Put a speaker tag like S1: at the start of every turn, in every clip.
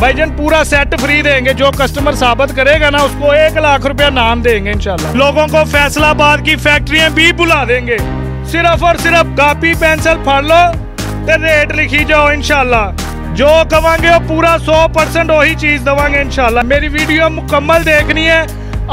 S1: भाईजान पूरा set free देंगे, जो कस्टमर साबित करेगा ना उसको 1 लाख रुपया नाम देंगे इंशाल्लाह। लोगों को फैसलाबाद की फैक्ट्रियां भी बुला देंगे, सिर्फ और सिर्फ कॉपी पेंसिल फाड़ लो ते रेट लिखी जाओ इंशाल्लाह। जो कहेंगे वो पूरा 100% वही चीज देवांगे इंशाल्लाह। मेरी वीडियो मुकम्मल देखनी है,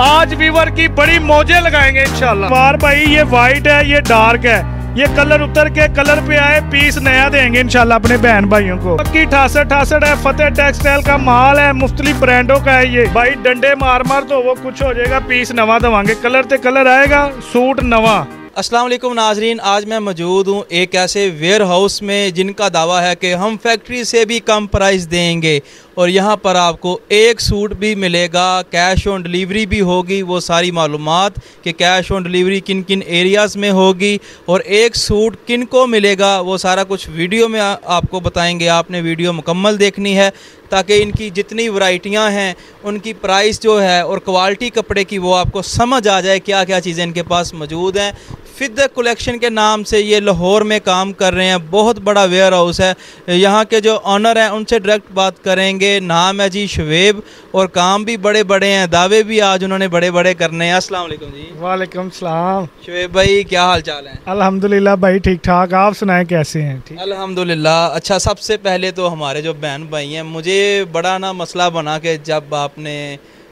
S1: आज व्यूअर की बड़ी मौजे लगाएंगे इंशाल्लाह। वार भाई ये वाइट है, ये डार्क है, ये कलर उतर के कलर पे आए, पीस नया देंगे इंशाल्लाह अपने बहन भाइयों को। पक्की 68 है, फतेह टेक्सटाइल का माल है, मुख्तलिफ ब्रांडों का है ये। भाई डंडे मार मार तो वो कुछ हो जाएगा, पीस नवा देवांगे, कलर ते कलर आएगा, सूट नवा।
S2: अस्सलाम वालेकुम नाजरीन, आज मैं मौजूद हूँ एक ऐसे वेयर हाउस में जिनका दावा है कि हम फैक्ट्री से भी कम प्राइस देंगे और यहाँ पर आपको एक सूट भी मिलेगा, कैश ऑन डिलीवरी भी होगी। वो सारी मालूमात कि कैश ऑन डिलीवरी किन किन एरियाज़ में होगी और एक सूट किन को मिलेगा वो सारा कुछ वीडियो में आपको बताएंगे। आपने वीडियो मुकम्मल देखनी है ताकि इनकी जितनी वैरायटियाँ हैं उनकी प्राइस जो है और क्वालिटी कपड़े की वो आपको समझ आ जाए, क्या क्या चीज़ें इनके पास मौजूद हैं। फिद कलेक्शन के नाम से ये लाहौर में काम कर रहे हैं, बहुत बड़ा वेयर हाउस है। यहाँ के जो ऑनर हैं उनसे डायरेक्ट बात करेंगे। नाम है जी शुएब और काम भी बड़े बड़े हैं, दावे भी आज उन्होंने बड़े बड़े करने हैं। अस्सलाम वालेकुम जी।
S1: वालेकुम सलाम।
S2: शुएब भाई क्या हाल चाल है?
S1: अल्हम्दुलिल्लाह भाई ठीक ठाक, आप सुनाएं कैसे हैं? ठीक
S2: अल्हम्दुलिल्लाह। अच्छा, सबसे पहले तो हमारे जो बहन भाई हैं, मुझे बड़ा ना मसला बना के जब आपने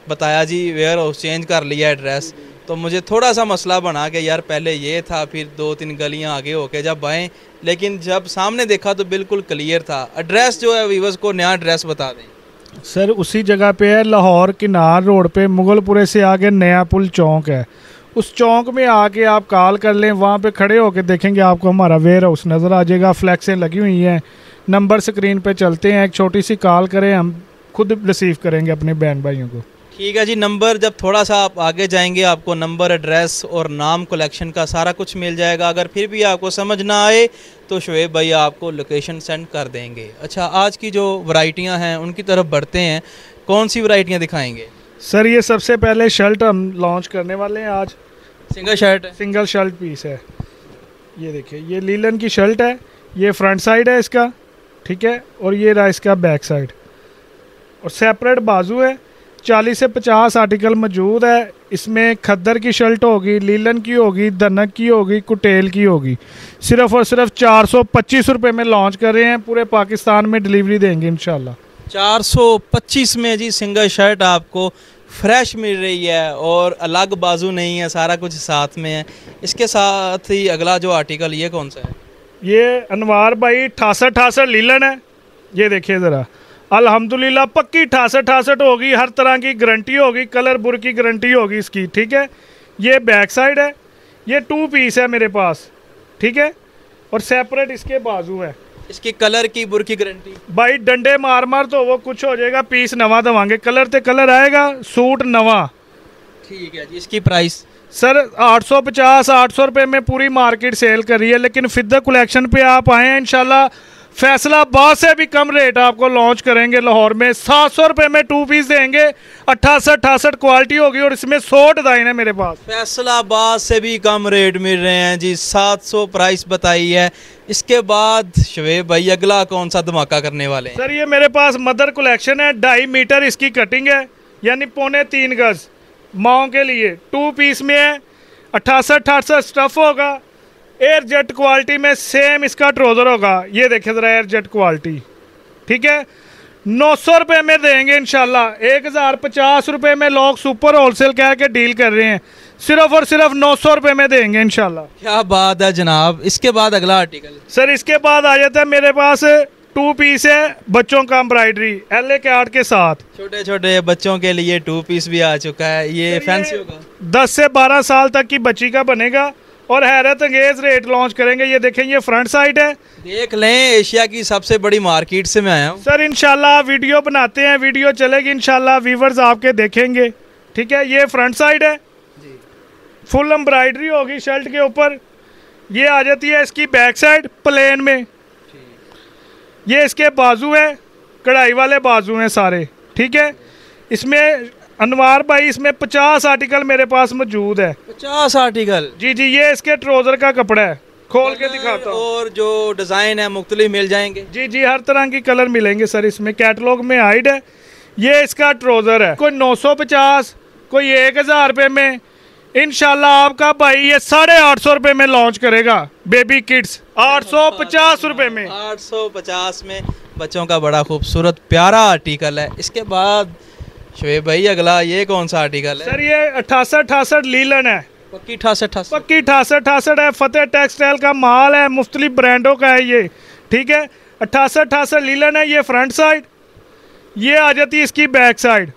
S2: बताया जी वेयर हाउस चेंज कर लिया एड्रेस, तो मुझे थोड़ा सा मसला बना के यार पहले ये था, फिर 2-3 गलियां आगे होके जब आए, लेकिन जब सामने देखा तो बिल्कुल क्लियर था। एड्रेस जो है व्यूअर्स को नया एड्रेस बता दें।
S1: सर उसी जगह पे है, लाहौर किनार रोड पे, मुगलपुरे से आगे नया पुल चौक है। उस चौक में आके आप कॉल कर लें, वहाँ पे खड़े होके देखेंगे आपको हमारा वेयर हाउस नज़र आ जाएगा। फ्लैक्सें लगी हुई हैं, नंबर स्क्रीन पे चलते हैं, एक छोटी सी कॉल करें, हम खुद रिसीव करेंगे अपने बहन भाइयों को।
S2: ठीक है जी। नंबर जब थोड़ा सा आप आगे जाएंगे आपको नंबर, एड्रेस और नाम कलेक्शन का सारा कुछ मिल जाएगा। अगर फिर भी आपको समझ ना आए तो शुएब भाई आपको लोकेशन सेंड कर देंगे। अच्छा, आज की जो वैरायटियां हैं उनकी तरफ बढ़ते हैं। कौन सी वैरायटियां दिखाएंगे?
S1: सर ये सबसे पहले शर्ट हम लॉन्च करने वाले हैं आज।
S2: सिंगल शर्ट है?
S1: सिंगल शर्ट पीस है। ये देखिए, ये लीलन की शर्ट है, ये फ्रंट साइड है इसका, ठीक है, और ये रहा इसका बैक साइड, और सेपरेट बाजू है। 40 से 50 आर्टिकल मौजूद है। इसमें खद्दर की शर्ट होगी, लीलन की होगी, दनक की होगी, कुटेल की होगी। सिर्फ और सिर्फ 425 रुपये में लॉन्च कर रहे हैं, पूरे पाकिस्तान में डिलीवरी देंगे इंशाल्लाह।
S2: 425 में जी सिंगल शर्ट आपको फ्रेश मिल रही है और अलग बाजू नहीं है, सारा कुछ साथ में है। इसके साथ ही अगला जो आर्टिकल ये कौन सा है?
S1: ये अनवार भाई 68 लीलन है। ये देखिए ज़रा, अल्हम्दुलिल्लाह पक्की 68 होगी, हर तरह की गारंटी होगी, कलर बुर की गारंटी होगी इसकी, ठीक है। ये बैक साइड है, ये 2 पीस है मेरे पास, ठीक है, और सेपरेट इसके बाजू है।
S2: इसकी कलर की बुर की गारंटी? भाई
S1: डंडे मार मार तो वो कुछ हो जाएगा, पीस नवा देवांगे, कलर ते कलर आएगा, सूट नवा।
S2: ठीक है जी। इसकी प्राइस?
S1: सर 850-800 रुपये में पूरी मार्केट सेल कर रही है, लेकिन फिदा कलेक्शन पे आप आए हैं इंशाल्लाह फैसलाबाद से भी कम रेट आपको लॉन्च करेंगे। लाहौर में 700 रुपये में 2 पीस देंगे, 68 क्वालिटी होगी और इसमें 100 डिज़ाइन है मेरे पास।
S2: फैसलाबाद से भी कम रेट मिल रहे हैं जी, 700 प्राइस बताई है। इसके बाद शुएब भाई अगला कौन सा धमाका करने वाले हैं?
S1: सर ये मेरे पास मदर कलेक्शन है, 2.5 मीटर इसकी कटिंग है, यानी 3.25 गज माओ के लिए। 2 पीस में है, 68 स्टफ होगा, एयर जेट क्वालिटी में सेम इसका ट्राउज़र होगा। ये देखें ज़रा एयर जेट क्वालिटी, ठीक है। 900 रुपये में देंगे इंशाल्लाह। 1050 रुपये में लोग सुपर होलसेल कह के डील कर रहे हैं, सिर्फ और सिर्फ 900 रुपये में देंगे इंशाल्लाह।
S2: क्या बात है जनाब। इसके बाद अगला आर्टिकल?
S1: सर इसके बाद आ जाता है मेरे पास 2 पीस है, बच्चों का एम्ब्रॉयडरी LA कार्ड के साथ।
S2: छोटे छोटे बच्चों के लिए 2 पीस भी आ चुका है। ये फैंसी होगा?
S1: 10 से 12 साल तक की बच्ची का बनेगा और हैरत अंगेज रेट लॉन्च करेंगे। ये देखें, ये फ्रंट साइड है,
S2: देख लें, एशिया की सबसे बड़ी मार्केट से मैं आया हूँ।
S1: सर इंशाल्लाह वीडियो बनाते हैं, वीडियो चलेगी इंशाल्लाह, व्यूवर्स आपके देखेंगे, ठीक है। ये फ्रंट साइड है जी, फुल एम्ब्रॉयडरी होगी शर्ट के ऊपर। ये आ जाती है इसकी बैक साइड प्लेन में। ये इसके बाजू है, कढ़ाई वाले बाजू हैं सारे, ठीक है। इसमें अनवार भाई इसमें 50 आर्टिकल मेरे पास मौजूद है।
S2: 50 आर्टिकल?
S1: जी जी। ये इसके ट्राउज़र का कपड़ा है, खोल के दिखाता हूँ।
S2: और जो डिज़ाइन है मुख्तलिफ मिल जाएंगे।
S1: जी जी, हर तरह की कलर मिलेंगे सर, इसमें कैटलॉग में हाइड है। ये इसका ट्राउजर है, कोई 950, कोई 1000 रुपये में। इंशाल्लाह आपका भाई ये 850 रुपये में लॉन्च करेगा। बेबी किड्स 850 रुपये में,
S2: 850 में बच्चों का बड़ा खूबसूरत प्यारा आर्टिकल है। इसके बाद शुएब भाई अगला ये कौन सा आर्टिकल है?
S1: सर ये 68 लीलन है,
S2: पक्की 68
S1: पक्की 68 है। फतेह टेक्सटाइल का माल है, मुख्तलिफ ब्रांडों का है ये, ठीक है। 68 लीलन है। ये फ्रंट साइड, ये आ जाती है इसकी बैक साइड,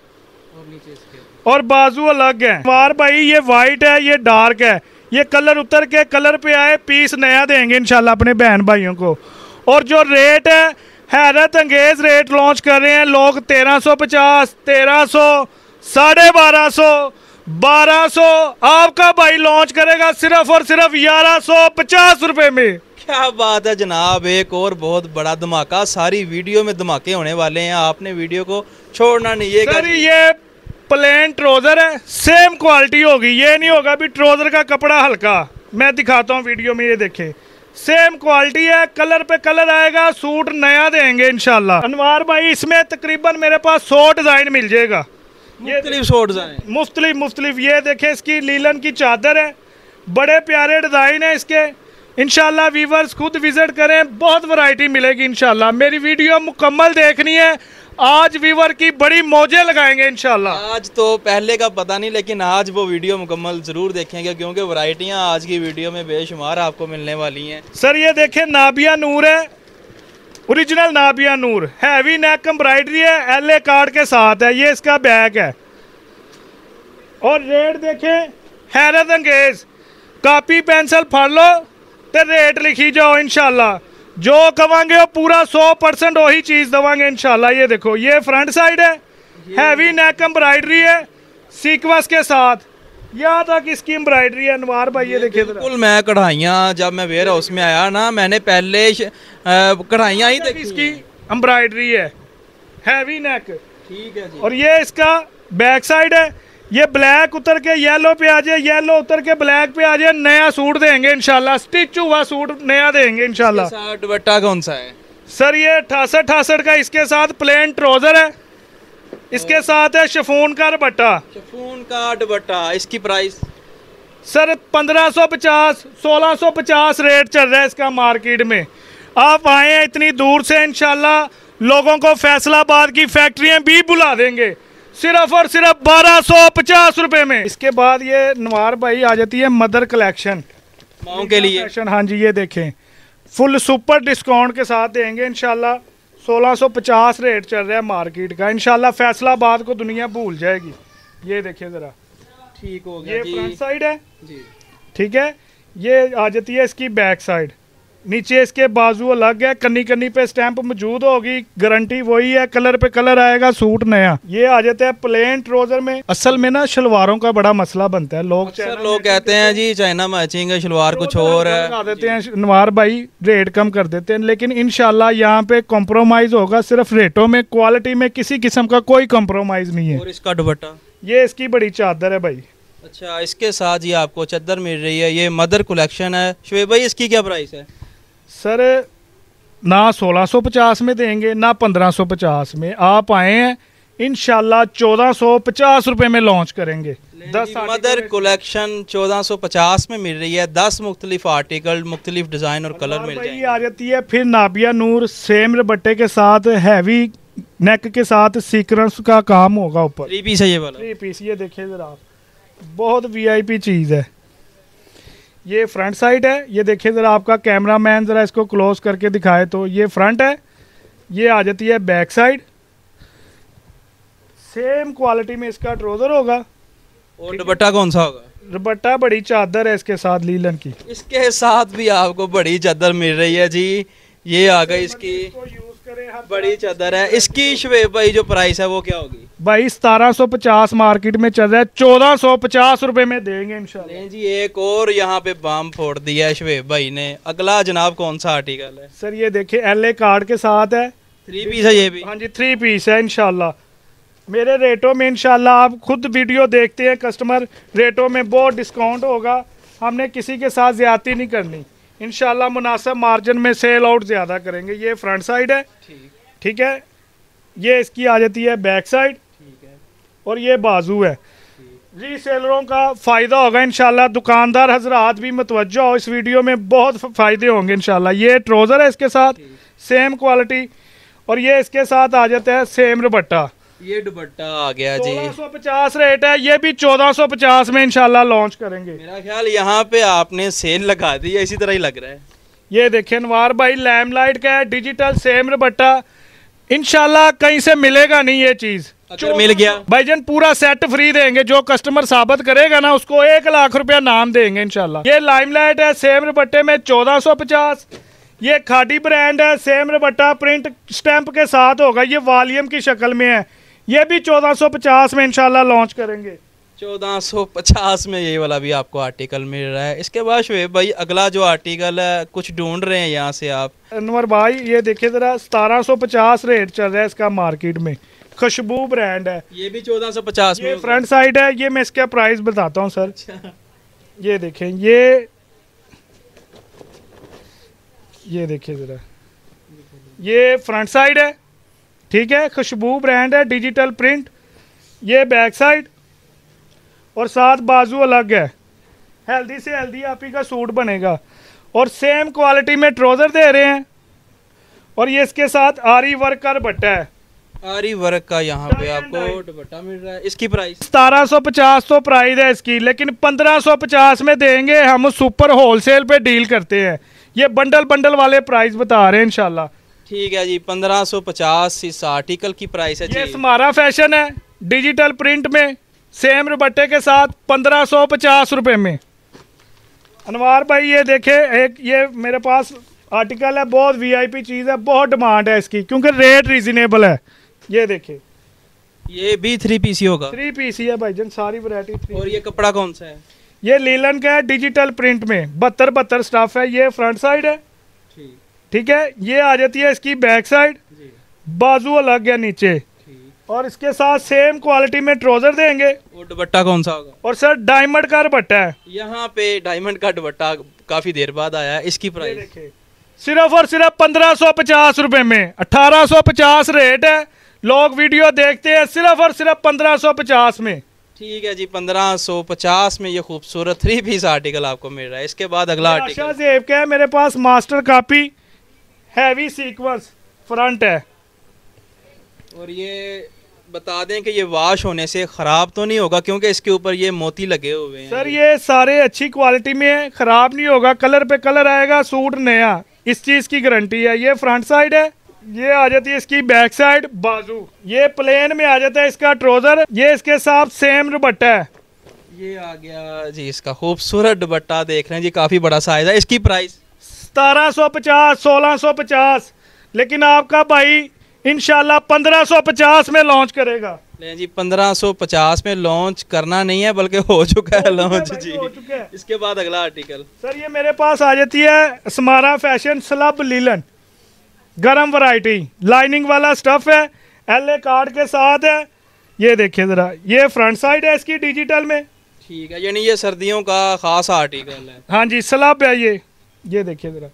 S1: और बाजू अलग है। वार भाई ये वाइट है, ये डार्क है। ये कलर उतर के कलर पे आए, पीस नया देंगे इंशाल्लाह अपने बहन भाइयों को। और जो रेट है हैरत अंगेज रेट लॉन्च कर रहे हैं लोग। 1350, 1300, 1250, 1200। आपका भाई लॉन्च करेगा सिर्फ और सिर्फ 1150 रुपये में।
S2: क्या बात है जनाब, एक और बहुत बड़ा धमाका। सारी वीडियो में धमाके होने वाले हैं, आपने वीडियो को छोड़ना नहीं है।
S1: सर ये प्लेन ट्राउजर है, सेम क्वालिटी होगी। ये नहीं होगा भी ट्राउजर का कपड़ा हल्का। मैं दिखाता हूँ वीडियो में, ये देखें सेम क्वालिटी है, कलर पे कलर आएगा, सूट नया देंगे इंशाल्लाह। अनवार भाई इसमें तकरीबन मेरे पास 100 डिजाइन मिल जाएगा।
S2: मुख्तलिफ 100 डिजाइन,
S1: मुख्तलिफ। ये देखें इसकी लीलन की चादर है, बड़े प्यारे डिजाइन है इसके। इंशाल्लाह व्यूवर्स खुद विजिट करें, बहुत वैरायटी मिलेगी इंशाल्लाह। मेरी वीडियो मुकम्मल देखनी है, आज व्यूवर की बड़ी मौजें लगाएंगे इंशाल्लाह।
S2: आज तो पहले का पता नहीं, लेकिन आज वो वीडियो मुकम्मल ज़रूर देखेंगे, क्योंकि वैरायटियाँ आज की वीडियो में बेशुमार आपको मिलने वाली हैं।
S1: सर ये देखें नाबिया नूर है, ओरिजिनल नाबिया नूर, हैवी नेक एम्ब्रॉयडरी है, LA कार्ड के साथ है। ये इसका बैग है। और रेट देखें हैरत अंगेज। कापी पेंसिल फड़ लो तो रेट लिखी जाओ इंशाल्लाह। जो कवांगे वो पूरा 100% वही चीज दवांगे इंशाल्लाह। ये देखो ये फ्रंट साइड है, हैवी नेक एम्ब्रॉयडरी है सीक्वेंस के साथ, यहाँ तक इसकी एम्ब्रॉयडरी है। अनवार भाई ये देखिए
S2: बिल्कुल। मैं कढ़ाइयाँ जब मैं वेयर हाउस में आया ना, मैंने पहले कढ़ाइयाँ ही देखी।
S1: इसकी एम्ब्रॉयडरी है, हैवी नेक,
S2: ठीक है जी।
S1: और ये इसका बैक साइड है। ये ब्लैक उतर के येलो पे आ जाए, येलो उतर के ब्लैक पे आ जाए, नया सूट देंगे इंशाल्लाह। स्टिच हुआ सूट नया देंगे इंशाल्लाह।
S2: दुपट्टा कौन सा है?
S1: सर ये 68 का, इसके साथ प्लेन ट्राउजर है, इसके साथ है शिफॉन का दुपट्टा।
S2: शिफॉन का दुपट्टा, इसकी प्राइस
S1: सर 1550, 1650 रेट चल रहा है इसका मार्केट में। आप आए हैं इतनी दूर से, इंशाल्लाह लोगों को फैसलाबाद की फैक्ट्रियां भी बुला देंगे सिर्फ और सिर्फ 1250 रुपए में। इसके बाद ये नवार भाई आ जाती है मदर कलेक्शन
S2: माओ के लिए।
S1: हाँ जी, ये देखें फुल सुपर डिस्काउंट के साथ देंगे इंशाल्लाह। 1650 रेट चल रहा है मार्केट का। इंशाल्लाह फैसलाबाद को दुनिया भूल जाएगी। ये देखिए जरा,
S2: ठीक हो गया।
S1: ये
S2: जी
S1: फ्रंट साइड है
S2: जी,
S1: ठीक है। ये आ जाती है इसकी बैक साइड, नीचे इसके बाजू अलग है, कन्नी कन्नी पे स्टैंप मौजूद होगी, गारंटी वही है, कलर पे कलर आएगा, सूट नया। ये आ जाता है प्लेन ट्राउजर में। असल में ना शलवारों का बड़ा मसला बनता है, लोग
S2: कहते हैं जी चाइना मैचिंग है, शलवार कुछ और है,
S1: लगा देते हैं। नवार भाई रेट कम कर देते हैं, लेकिन इंशाल्लाह यहाँ पे कॉम्प्रोमाइज होगा सिर्फ रेटों में, क्वालिटी में किसी किस्म का कोई कॉम्प्रोमाइज नहीं है।
S2: और इसका दुपट्टा,
S1: ये इसकी बड़ी चादर है भाई।
S2: अच्छा, इसके साथ ही आपको चादर मिल रही है। ये मदर कलेक्शन है। शुएब भाई इसकी क्या प्राइस है?
S1: सर ना 1650 में देंगे ना 1550 में। आप आए हैं इंशाल्लाह 1450 रुपए में लॉन्च करेंगे। 10
S2: मदर कलेक्शन 1450 में मिल रही है। 10 मुख्तलिफ आर्टिकल, मुख्तलिफ डिजाइन और कलर मिल जाएंगे।
S1: आ जाती है फिर नाबिया नूर, सेम दुपट्टे के साथ, हैवी नेक के साथ, सीक्वेंस का काम होगा ऊपर।
S2: 3 पीस है ये वाला।
S1: 3 पीस, ये देखिए जरा आप, बहुत VIP चीज है। ये फ्रंट साइड है, ये देखिए ज़रा आपका कैमरामैन ज़रा इसको क्लोज करके दिखाए तो। ये फ्रंट है, ये आ जाती है बैक साइड। सेम क्वालिटी में इसका ट्राउजर होगा।
S2: और दुपट्टा कौन सा होगा?
S1: दुपट्टा बड़ी चादर है इसके साथ लीलन की।
S2: इसके साथ भी आपको बड़ी चादर मिल रही है जी। ये आ गई इसकी बड़ी चादर है। इसकी शुएब भाई जो प्राइस है वो क्या होगी?
S1: भाई 1750 मार्केट में चल रहा है, 1450 रुपए में देंगे इंशाल्लाह।
S2: जी एक और यहाँ पे बम फोड़ दिया है शुएब भाई ने। अगला जनाब कौन सा आर्टिकल है?
S1: सर ये देखिए LA कार्ड के साथ है,
S2: 3 पीस है ये भी।
S1: हाँ जी 3 पीस है इंशाल्लाह। मेरे रेटों में इंशाल्लाह, आप खुद वीडियो देखते हैं कस्टमर, रेटों में बहुत डिस्काउंट होगा। हमने किसी के साथ ज्यादती नहीं करनी। इंशाल्लाह मुनासिब मार्जिन में सेल आउट ज़्यादा करेंगे। ये फ्रंट साइड है, ठीक है। ये इसकी आ जाती है बैक साइड, और ये बाजू है। रीसेलरों का फ़ायदा होगा इंशाल्लाह। दुकानदार हजरात भी मुतवज्जो हो, इस वीडियो में बहुत फ़ायदे होंगे इंशाल्लाह। ये ट्राउज़र है इसके साथ सेम क्वालिटी, और ये इसके साथ आ जाता है सेम दुपट्टा।
S2: ये दुपट्टा आ गया जी,
S1: 1450 रेट है। ये भी 1450 में इंशाल्लाह लॉन्च करेंगे।
S2: मेरा ख्याल यहाँ पे आपने सेल लगा दी है, इसी तरह ही लग रहा है।
S1: ये देखें अनवार भाई, लैमलाइट का है, डिजिटल सेम दुपट्टा। इंशाल्लाह कहीं से मिलेगा नहीं ये चीज़।
S2: अगर मिल गया
S1: भाईजान पूरा सेट फ्री देंगे, जो कस्टमर साबित करेगा ना उसको 1 लाख रुपया नाम देंगे इंशाल्लाह। ये लाइमलाइट है सेम दुपट्टे में 1450। ये खादी ब्रांड है, सेम दुपट्टा प्रिंट स्टैंप के साथ होगा, ये वॉल्यूम की शक्ल में है। ये भी 1450 में इंशाल्लाह लॉन्च करेंगे।
S2: 1450 में ये वाला भी आपको आर्टिकल मिल रहा है। इसके बाद शुएब भाई अगला जो आर्टिकल है कुछ ढूंढ रहे हैं यहाँ से आप?
S1: अनवर भाई ये देखिए जरा, 1750 रेट चल रहा है इसका मार्केट में। खुशबू ब्रांड है,
S2: ये भी 1450 में।
S1: ये फ्रंट साइड है। ये मैं इसका प्राइस बताता हूँ सर। ये देखें, ये देखिए जरा, ये फ्रंट साइड है, ठीक है। खुशबू ब्रांड है, डिजिटल प्रिंट। ये बैक साइड, और साथ बाजू अलग है। हेल्दी से हेल्दी आप ही का सूट बनेगा, और सेम क्वालिटी में ट्राउजर दे रहे हैं। और ये इसके साथ आरी वर्क का दुपट्टा है,
S2: आरी वर्क का यहाँ पे आपको दुपट्टा मिल रहा है। इसकी प्राइस
S1: 1750 तो प्राइस है इसकी, लेकिन 1550 में देंगे हम। सुपर होलसेल पे डील करते हैं। ये बंडल बंडल वाले प्राइस बता रहे हैं इंशाल्लाह।
S2: ठीक है जी, 1550 इस आर्टिकल की प्राइस है।
S1: ये हमारा फैशन है, डिजिटल प्रिंट में सेम दुपट्टे के साथ 1550 रुपए में। अनवार भाई ये देखे, एक ये मेरे पास आर्टिकल है, बहुत वीआईपी चीज़ है, बहुत डिमांड है इसकी क्योंकि रेट रीजनेबल है। ये देखे,
S2: ये भी 3 पीस ही होगा?
S1: 3 पीस ही है भाईजान, सारी वैरायटी 3।
S2: और ये कपड़ा कौन सा है?
S1: ये लीलन का है, डिजिटल प्रिंट में 72 स्टफ है। ये फ्रंट साइड है, ठीक है। ये आ जाती है इसकी बैक साइड, बाजू अलग है नीचे, और इसके साथ सेम क्वालिटी में ट्राउजर देंगे।
S2: और दुपट्टा कौन सा होगा?
S1: और सर डायमंड का दुपट्टा है।
S2: यहाँ पे डायमंड का दुपट्टा काफी देर बाद आया है। इसकी प्राइस
S1: देखिए, सिर्फ और सिर्फ 1550 रुपए में। 1850 रेट है, लोग वीडियो देखते हैं सिर्फ और सिर्फ 1550 में।
S2: ठीक है जी, 1550 में ये खूबसूरत 3 पीस आर्टिकल आपको मिल रहा है। इसके बाद अगला आर्टिकल
S1: जेब का है मेरे पास, master copy, heavy sequence front है।
S2: और ये बता दें कि ये वॉश होने से ख़राब तो नहीं होगा, क्योंकि इसके ऊपर ये मोती लगे हुए हैं।
S1: सर ये सारे अच्छी क्वालिटी में है, ख़राब नहीं होगा, कलर पे कलर आएगा, सूट नया, इस चीज़ की गारंटी है। ये फ्रंट साइड है, ये आ जाती है इसकी बैक साइड, बाजू। ये प्लेन में आ जाता है इसका ट्राउजर। ये इसके साथ सेम दुपट्टा है।
S2: ये आ गया जी इसका खूबसूरत दुपट्टा, देख रहे हैं जी, काफ़ी बड़ा साइज है। इसकी प्राइस
S1: 1750, 1650, लेकिन आपका भाई इंशाल्लाह 1550 में लॉन्च करेगा।
S2: नहीं जी, 1550 में लॉन्च करना नहीं है बल्कि हो चुका है लॉन्च जी।
S1: हो चुका है।
S2: इसके बाद अगला आर्टिकल
S1: सर ये मेरे पास आ जाती है स्मारा फैशन स्लब लीलन, गरम वैरायटी, लाइनिंग वाला स्टफ है, एलए कार्ड के साथ है। ये देखिए जरा, ये फ्रंट साइड है इसकी डिजिटल में।
S2: ठीक है, यानी ये सर्दियों का खास आर्टिकल है।
S1: हाँ जी, स्लब है ये देखिए जरा,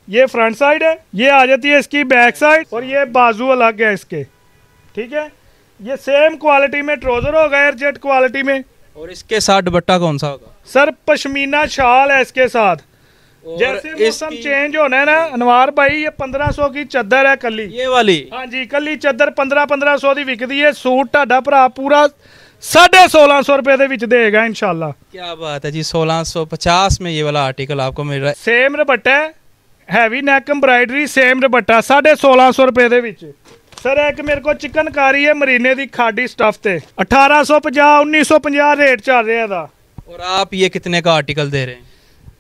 S1: ये फ्रंट साइड है। ये आ जाती है इसकी बैक साइड, और ये बाजू अलग है इसके, ठीक है। ये सेम क्वालिटी में ट्राउजर होगा, एयरजेट क्वालिटी में।
S2: और इसके साथ दुपट्टा कौन सा होगा?
S1: सर पश्मीना शाल है इसके साथ। जैसे मौसम चेंज होना है ना अनवार भाई, ये 1500 की चादर है कली,
S2: ये वाली।
S1: हाँ जी, कली चादर 1500 की विकदी है। सूट ਤੁਹਾਡਾ ਭਰਾ पूरा 1650 रुपए ਦੇ ਵਿੱਚ देगा इंशाल्लाह।
S2: क्या बात है जी, 1650 में ये वाला आर्टिकल आपको मिल रहा है।
S1: सेम दुपट्टा है, हैवी नेक एम्ब्रॉयडरी, सेम दुपट्टा 1650 रुपए ਦੇ ਵਿੱਚ। सर एक मेरे को चिकनकारी है मरीने दी खाडी स्टफ ते 1850 1950 रेट चल रहा था।
S2: और आप ये कितने का आर्टिकल दे रहे हैं?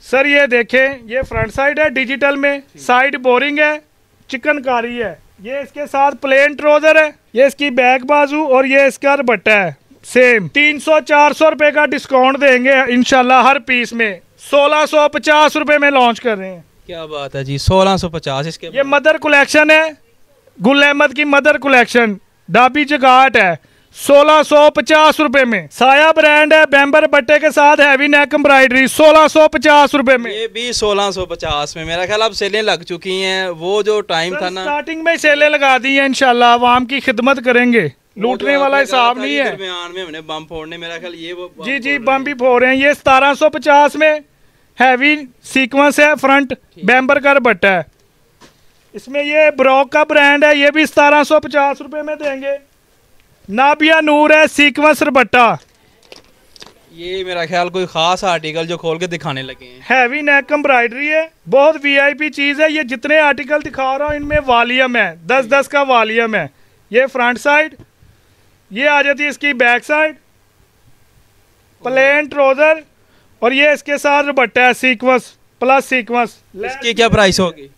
S1: सर ये देखें, ये फ्रंट साइड है डिजिटल में, साइड बोरिंग है, चिकनकारी है। ये इसके साथ प्लेन ट्राउजर है, ये इसकी बैक बाजू, और ये इसका दुपट्टा है सेम। 300-400 रुपए का डिस्काउंट देंगे इंशाल्लाह हर पीस में। 1650 रुपए में लॉन्च कर रहे हैं।
S2: क्या बात है जी, 1650। इसके
S1: ये मदर कलेक्शन है, गुल अहमद की मदर कलेक्शन, डाबी जगाट है, 1650 रुपए में। साया ब्रांड है, बैम्बर बट्टे के साथ हैवी नेक एम्ब्रॉयडरी, 1650 रुपए में।
S2: ये भी 1650 में। मेरा ख्याल अब सेलें लग चुकी हैं, वो जो टाइम था ना,
S1: स्टार्टिंग में सेलें लगा दी हैं। इंशाल्लाह आवाम की खिदमत करेंगे, लूटने वाला हिसाब नहीं है।
S2: दरमियान में हमने बम फोड़ने, मेरा ख्याल ये वो
S1: जी बम भी फोड़ रहे हैं। ये 1750 में हैवी सीक्वेंस है, फ्रंट बैम्बर का बट्टा है। इसमें ये ब्रॉक का ब्रांड है, ये भी 1750 रुपए में देंगे। नाबिया नूर है, सीक्वेंस दुपट्टा।
S2: ये मेरा ख्याल कोई खास आर्टिकल जो खोल के दिखाने लगे हैं।
S1: हैवी नेक एम्ब्रॉयडरी है, बहुत वीआईपी चीज है। ये जितने आर्टिकल दिखा रहा हूँ इनमें वॉल्यूम है, 10-10 का वॉल्यूम है। ये फ्रंट साइड, ये आ जाती है इसकी बैक साइड, प्लेन ट्राउजर, और ये इसके साथ दुपट्टा है सीक्वेंस प्लस सीक्वेंस।
S2: इसकी क्या प्राइस होगी?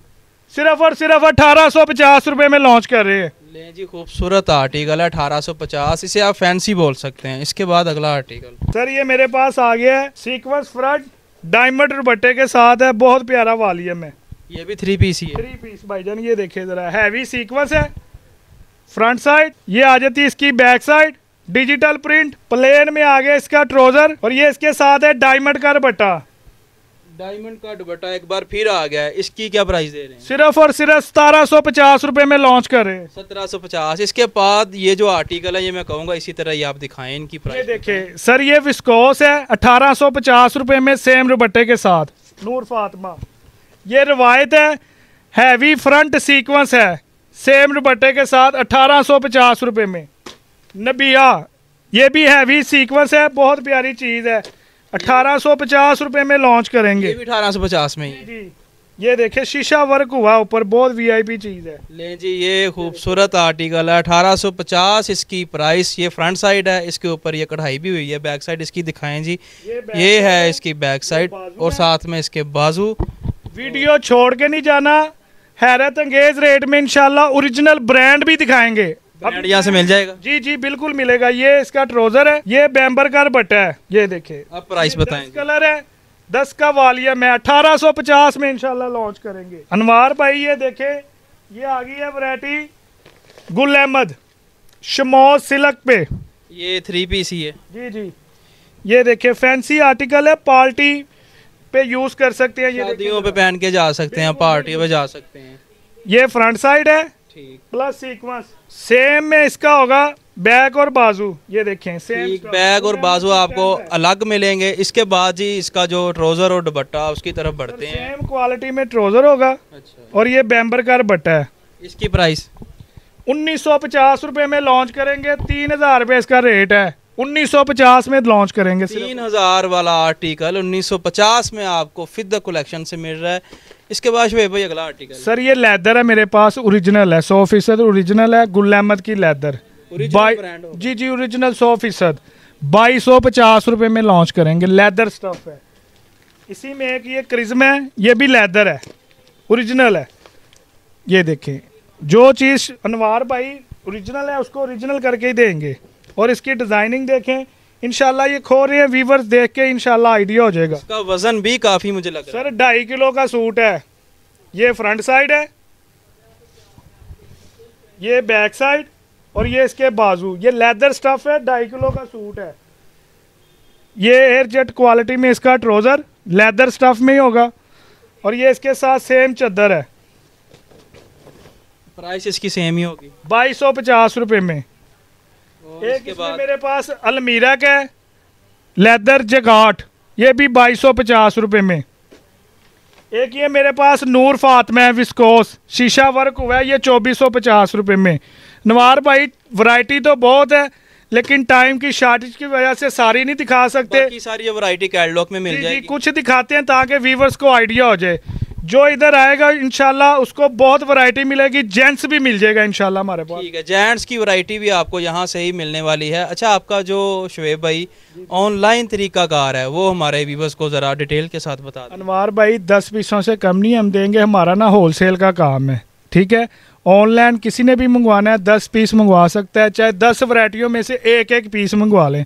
S1: सिर्फ और सिर्फ 1850 रुपए में लॉन्च कर रहे हैं।
S2: ले जी, खूबसूरत आर्टिकल है, 1850। इसे आप फैंसी बोल सकते हैं। इसके बाद अगला आर्टिकल
S1: सर, ये मेरे पास आ गया है सीक्वेंस फ्रंट डायमंड दुपट्टे के साथ है, बहुत प्यारा वॉल्यूम है।
S2: ये भी 3 पीस ही है।
S1: 3 पीस भाईजान, ये देखिए जरा, हैवी सीक्वेंस है। फ्रंट साइड, ये आ जाती है इसकी back side, digital print, plain में आ गया इसका ट्राउजर, और ये इसके साथ है डायमंड का दुपट्टा।
S2: डायमंड का दुपट्टा एक बार फिर आ गया है। इसकी क्या प्राइस दे रहे हैं?
S1: सिर्फ और सिर्फ 1750 रुपए में लॉन्च कर रहे हैं।
S2: 1750। इसके बाद ये जो आर्टिकल है, ये मैं कहूँगा इसी तरह ये आप दिखाएं इनकी प्राइस।
S1: ये देखिए सर, ये विस्कोस है, 1850 रुपए में सेम दुपट्टे के साथ, नूर फातिमा। ये रिवायत है, हैवी फ्रंट सीक्वेंस है, सेम दुपट्टे के साथ 1850 रुपए में। नबिया, ये भी हैवी सीक्वेंस है, बहुत प्यारी चीज है, 1850 रुपए में लॉन्च करेंगे।
S2: ये भी 1850 में ही।
S1: जी, ये देखिए शीशा वर्क हुआ ऊपर, बहुत वीआईपी चीज है।
S2: ले जी, ये खूबसूरत आर्टिकल है, 1850 इसकी प्राइस। ये फ्रंट साइड है, इसके ऊपर ये कढ़ाई भी हुई है। बैक साइड इसकी दिखाएं जी, ये है इसकी बैक साइड, और साथ में इसके बाजू।
S1: वीडियो छोड़ के नहीं जाना, हैरत अंगेज रेट में इंशाल्लाह ओरिजिनल ब्रांड भी दिखाएंगे।
S2: ब्रांड यहाँ से मिल जाएगा?
S1: जी बिल्कुल मिलेगा। ये इसका ट्राउजर है, ये बैम्बर का दुपट्टा है, ये देखिए।
S2: अब प्राइस बताएं।
S1: 10 कलर है, 10 का वॉल्यूम है, 1850 में इंशाल्लाह लॉन्च करेंगे। अनवार भाई, ये देखे, ये आ गई है वैरायटी गुल अहमद शमौज सिल्क पे।
S2: ये 3 पीस ही है।
S1: जी, ये देखिए फैंसी आर्टिकल है, पार्टी पे यूज कर सकते हैं। ये
S2: शादियों पे पहन के जा सकते हैं, पार्टी पे जा सकते हैं।
S1: ये फ्रंट साइड है,
S2: ठीक,
S1: प्लस सीक्वेंस। सेम में इसका होगा बैक और बाजू, ये देखें सेम
S2: बैक और बाजू आपको अलग मिलेंगे। इसके बाद जी इसका जो ट्राउजर और दुपट्टा उसकी तरफ बढ़ते हैं।
S1: सेम क्वालिटी में ट्राउजर होगा।
S2: अच्छा।
S1: और ये बैम्बर का दुपट्टा है।
S2: इसकी प्राइस
S1: 1950 रुपए में लॉन्च करेंगे, 3000 रुपए इसका रेट है, 1950 में लॉन्च करेंगे।
S2: 3000 वाला आर्टिकल 1950 में आपको फिदा कलेक्शन से मिल रहा है। इसके बाद शोएब भाई अगला आर्टिकल।
S1: सर, ये लेदर है मेरे पास, ओरिजिनल है, 100% ओरिजिनल है, गुल अहमद की लेदर। जी ओरिजिनल 100%, 2250 रुपए में लॉन्च करेंगे। लेदर स्टफ है। इसी में एक ये क्रिज्म है, ये भी लेदर है, ओरिजिनल है। ये देखें, जो चीज अनवार भाई ओरिजिनल है उसको ओरिजिनल करके ही देंगे। और इसकी डिजाइनिंग देखें, इंशाल्लाह ये खो रहे हैं व्यूवर्स, देख के इंशाल्लाह आइडिया हो जाएगा।
S2: इसका वजन भी काफी मुझे लग रहा है।
S1: सर 2.5 किलो का सूट है। ये फ्रंट साइड है, ये बैक साइड, और ये इसके बाजू। ये लेदर स्टफ है, 2.5 किलो का सूट है। ये एयर जेट क्वालिटी में इसका ट्राउजर लेदर स्टफ में ही होगा, और ये इसके साथ सेम चद्दर है।
S2: प्राइस इसकी सेम ही होगी,
S1: 2250 रुपए में। एक इसमें मेरे पास अलमीरा का है, लेदर जगाट, ये भी 2250 रुपए में। एक ये मेरे पास नूर फातिमा है, विस्कोस शीशा वर्क हुआ है, ये 2450 रुपए में। नवार भाई वैरायटी तो बहुत है, लेकिन टाइम की शॉर्टेज की वजह से सारी नहीं दिखा सकते।
S2: बाकी सारी वैरायटी कैटलॉग में मिल जाएगी।
S1: कुछ दिखाते हैं ताकि व्यूवर्स को आइडिया हो जाए। जो इधर आएगा इंशाल्लाह उसको बहुत वैरायटी मिलेगी, जेंट्स भी मिल जाएगा इंशाल्लाह हमारे पास।
S2: ठीक है, जेंट्स की वैरायटी भी आपको यहाँ से ही मिलने वाली है। अच्छा, आपका जो शोएब भाई ऑनलाइन तरीकाकार है वो हमारे व्यूवर्स को ज़रा डिटेल के साथ बता दें।
S1: अनवार भाई 10 पीसों से कम नहीं हम देंगे, हमारा ना होलसेल का काम है, ठीक है। ऑनलाइन किसी ने भी मंगवाना है 10 पीस मंगवा सकता है, चाहे 10 वैरायटियों में से एक पीस मंगवा लें।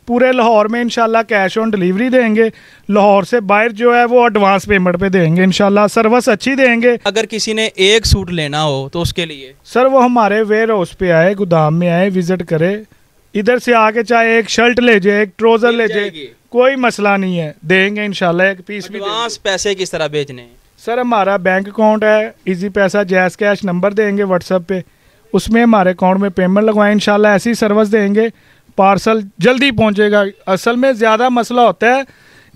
S1: पूरे लाहौर में इंशाल्लाह कैश ऑन डिलीवरी देंगे। लाहौर से बाहर जो है वो एडवांस पेमेंट पे देंगे इंशाल्लाह, सर्विस अच्छी देंगे।
S2: अगर किसी ने एक सूट लेना हो तो उसके लिए
S1: सर वो हमारे वेयर हाउस पे आए, गोदाम में आए, विजिट करे, इधर से आके चाहे एक शर्ट ले जाए, एक ट्राउजर ले जाए, कोई मसला नहीं है, देंगे इंशाल्लाह। एक पीस भी
S2: एडवांस पैसे किस तरह भेजने हैं?
S1: सर हमारा बैंक अकाउंट है इजी पैसा, जैस कैश नंबर देंगे व्हाट्सएप पे, उसमें हमारे अकाउंट में पेमेंट लगवाएं, इंशाल्लाह ऐसी सर्विस देंगे, पार्सल जल्दी पहुंचेगा। असल में ज़्यादा मसला होता है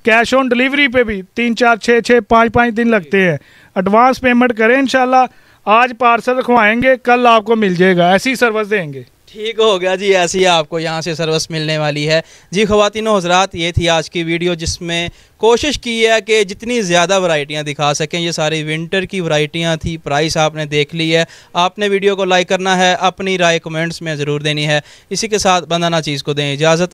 S1: कैश ऑन डिलीवरी पे भी 3-4, 6-6, 5-5 दिन लगते हैं। एडवांस पेमेंट करें इंशाल्लाह, आज पार्सल रखवाएंगे, कल आपको मिल जाएगा, ऐसी सर्विस देंगे।
S2: ठीक हो गया जी, ऐसी ही आपको यहाँ से सर्विस मिलने वाली है जी। ख़वातीनो हज़रात, ये थी आज की वीडियो जिसमें कोशिश की है कि जितनी ज़्यादा वैरायटियाँ दिखा सकें। ये सारी विंटर की वैरायटियाँ थी, प्राइस आपने देख ली है। आपने वीडियो को लाइक करना है, अपनी राय कमेंट्स में ज़रूर देनी है। इसी के साथ बंदाना चीज़ को दें इजाज़त।